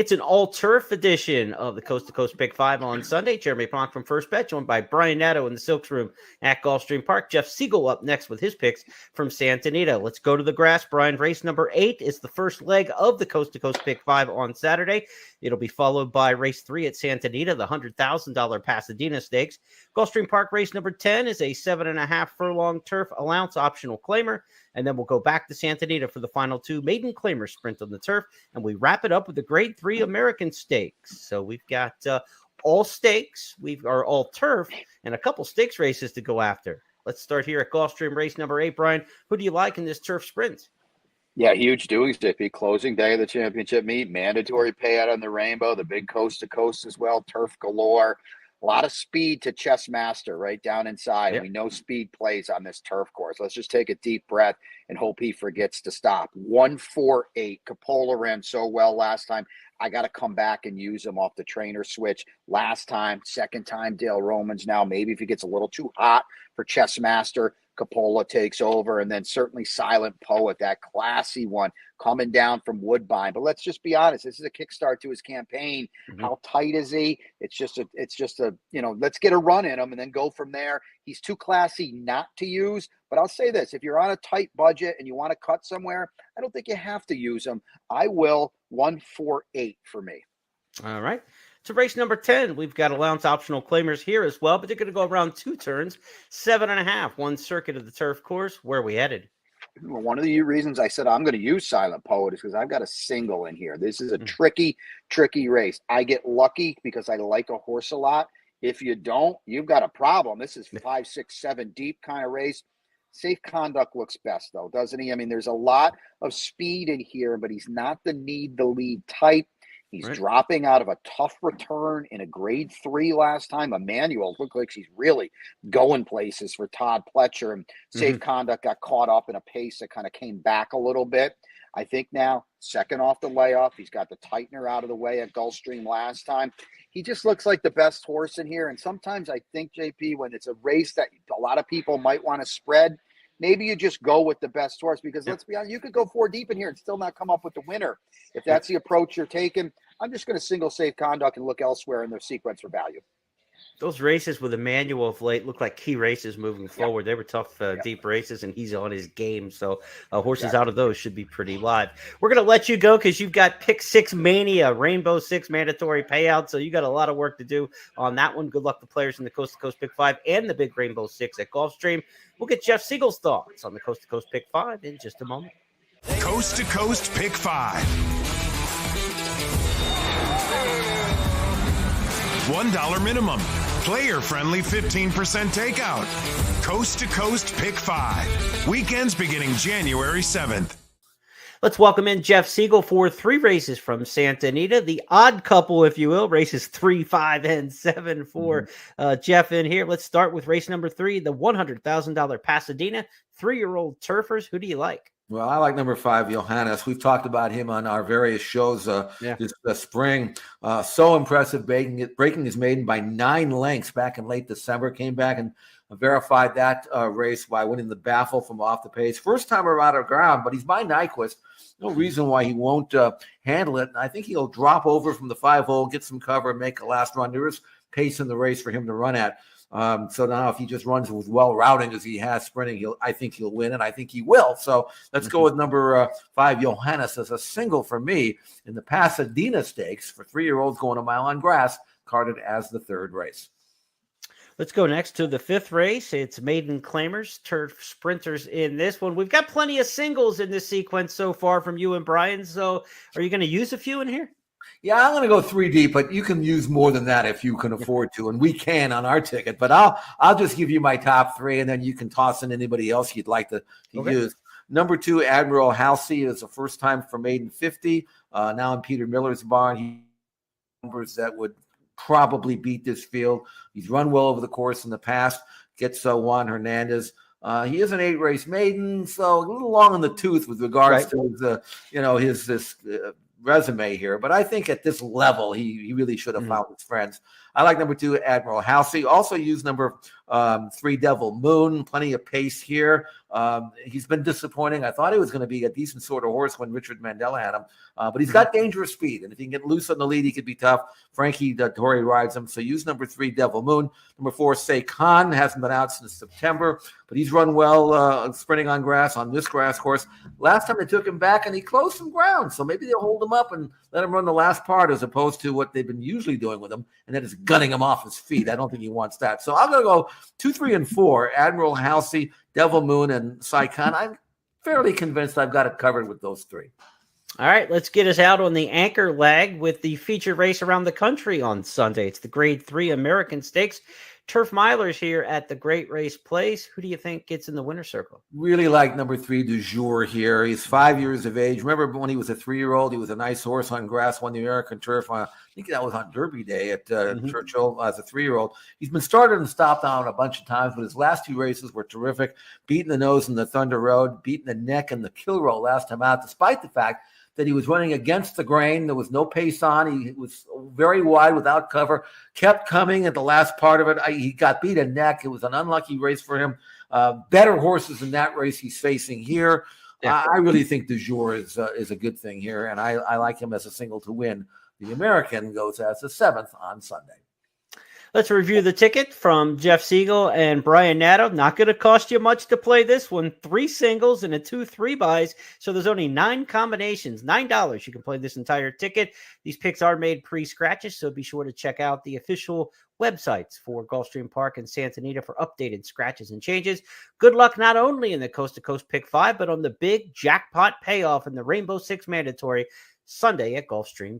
It's an all-turf edition of the Coast to Coast Pick 5 on Sunday. Jeremy Ponk from First Bet, joined by Brian Nadeau in the Silks Room at Gulfstream Park. Jeff Siegel up next with his picks from Santa Anita. Let's go to the grass, Brian. Race number 8 is the first leg of the Coast to Coast Pick 5 on Saturday. It'll be followed by race 3 at Santa Anita, the $100,000 Pasadena Stakes. Gulfstream Park race number 10 is a 7.5 furlong turf allowance optional claimer. And then we'll go back to Santa Anita for the final 2 maiden claimer sprint on the turf. And we wrap it up with the Grade 3 American Stakes. So we've got all stakes, are all turf, and a couple stakes races to go after. Let's start here at Gulfstream race number 8. Brian, who do you like in this turf sprint? Yeah, huge doings, Dippy. Closing day of the championship meet, mandatory payout on the Rainbow, the big coast to coast as well, turf galore. A lot of speed to Chess Master right down inside. Yep. We know speed plays on this turf course. Let's just take a deep breath and hope he forgets to stop. 1-4-8. Coppola ran so well last time. I got to come back and use him off the trainer switch last time. Second time, Dale Romans now. Maybe if he gets a little too hot for Chess Master, Coppola takes over. And then certainly Silent Poet, that classy one coming down from Woodbine. But let's just be honest, this is a kickstart to his campaign. How tight is he? It's just a let's get a run in him and then go from there. He's too classy not to use. But I'll say this, if you're on a tight budget and you want to cut somewhere, I don't think you have to use him. I will. 1-4-8 for me. All right. To race number 10, we've got allowance optional claimers here as well, but they're going to go around 2 turns, 7.5, 1 circuit of the turf course. Where are we headed? Well, one of the reasons I said I'm going to use Silent Poet is because I've got a single in here. This is a tricky race. I get lucky because I like a horse a lot. If you don't, you've got a problem. This is 5, 6, 7 deep kind of race. Safe Conduct looks best, though, doesn't he? I mean, there's a lot of speed in here, but he's not the lead type. He's dropping out of a tough return in a grade 3 last time. Emmanuel looked like she's really going places for Todd Pletcher. And Safe Conduct got caught up in a pace that kind of came back a little bit. I think now, second off the layoff, he's got the tightener out of the way at Gulfstream last time. He just looks like the best horse in here. And sometimes I think, JP, when it's a race that a lot of people might want to spread, maybe you just go with the best horse because let's be honest, you could go 4 deep in here and still not come up with the winner. If that's the approach you're taking, I'm just going to single Safe Conduct and look elsewhere in their sequence for value. Those races with Emmanuel of late look like key races moving forward. They were tough, deep races, and he's on his game. So horses out of those should be pretty live. We're going to let you go because you've got Pick 6 Mania, Rainbow 6 mandatory payout. So you got a lot of work to do on that one. Good luck to players in the Coast to Coast Pick 5 and the big Rainbow 6 at Gulfstream. We'll get Jeff Siegel's thoughts on the Coast to Coast Pick 5 in just a moment. Coast to Coast Pick 5. $1 minimum. Player-friendly 15% takeout. Coast to Coast Pick 5. Weekends beginning January 7th. Let's welcome in Jeff Siegel for 3 races from Santa Anita. The odd couple, if you will, races 3, 5, and 7 for Jeff in here. Let's start with race number 3, the $100,000 Pasadena. 3-year-old turfers. Who do you like? Well, I like number 5, Johannes. We've talked about him on our various shows this spring. So impressive, breaking his maiden by 9 lengths back in late December. Came back and verified that race by winning the Baffle from off the pace. First time around the ground, but he's by Nyquist. No reason why he won't handle it. And I think he'll drop over from the 5-hole, get some cover, and make a last run. There is pace in the race for him to run at. So now if he just runs with well routing as he has sprinting, I think he'll win, and I think he will. So let's go with number 5, Johannes, as a single for me in the Pasadena Stakes for 3-year-olds going a mile on grass, carded as the 3rd race. Let's go next to the 5th race. It's maiden claimers, turf sprinters in this one. We've got plenty of singles in this sequence so far from you and Brian. So are you going to use a few in here? Yeah, I'm going to go 3 deep, but you can use more than that if you can afford to, and we can on our ticket. But I'll just give you my top 3, and then you can toss in anybody else you'd like to use. Number 2, Admiral Halsey is a first time for maiden 50. Now in Peter Miller's barn, he numbers that would probably beat this field. He's run well over the course in the past. Gets Juan Hernandez. He is an 8-race maiden, so a little long in the tooth with regards to his resume here, but I think at this level he really should have found his friends. I like number 2, Admiral Halsey. Also use number 3, Devil Moon. Plenty of pace here. He's been disappointing. I thought he was going to be a decent sort of horse when Richard Mandela had him, but he's got dangerous speed, and if he can get loose on the lead, he could be tough. Frankie Dettori rides him, so use number 3, Devil Moon. Number 4, Say Khan, hasn't been out since September, but he's run well sprinting on grass on this grass course. Last time they took him back, and he closed some ground, so maybe they'll hold him up and let him run the last part as opposed to what they've been usually doing with him, and that is gunning him off his feet. I don't think he wants that. So I'm going to go 2, 3, and 4, Admiral Halsey, Devil Moon, and Sai Khan. I'm fairly convinced I've got it covered with those 3. All right, let's get us out on the anchor leg with the featured race around the country on Sunday. It's the Grade 3 American Stakes. Turf Milers here at the Great Race Place. Who do you think gets in the winner's circle? Really like number 3, Du Jour here. He's 5 years of age. Remember when he was a 3-year-old, he was a nice horse on grass, won the American Turf. I think that was on Derby Day at Churchill as a 3-year-old. He's been started and stopped on a bunch of times, but his last 2 races were terrific. Beating the nose in the Thunder Road, beating the neck in the Kilroe last time out, despite the fact that he was running against the grain. There was no pace on. He was very wide without cover, kept coming at the last part of it. He got beat a neck. It was an unlucky race for him. Better horses in that race he's facing here. Yeah. I really think Du Jour is a good thing here, and I like him as a single to win. The American goes as the 7th on Sunday. Let's review the ticket from Jeff Siegel and Brian Nadeau. Not going to cost you much to play this one. 3 singles and 2 3-buys. So there's only 9 combinations, $9. You can play this entire ticket. These picks are made pre-scratches, so be sure to check out the official websites for Gulfstream Park and Santa Anita for updated scratches and changes. Good luck not only in the Coast to Coast Pick 5, but on the big jackpot payoff in the Rainbow Six Mandatory Sunday at Gulfstream Park.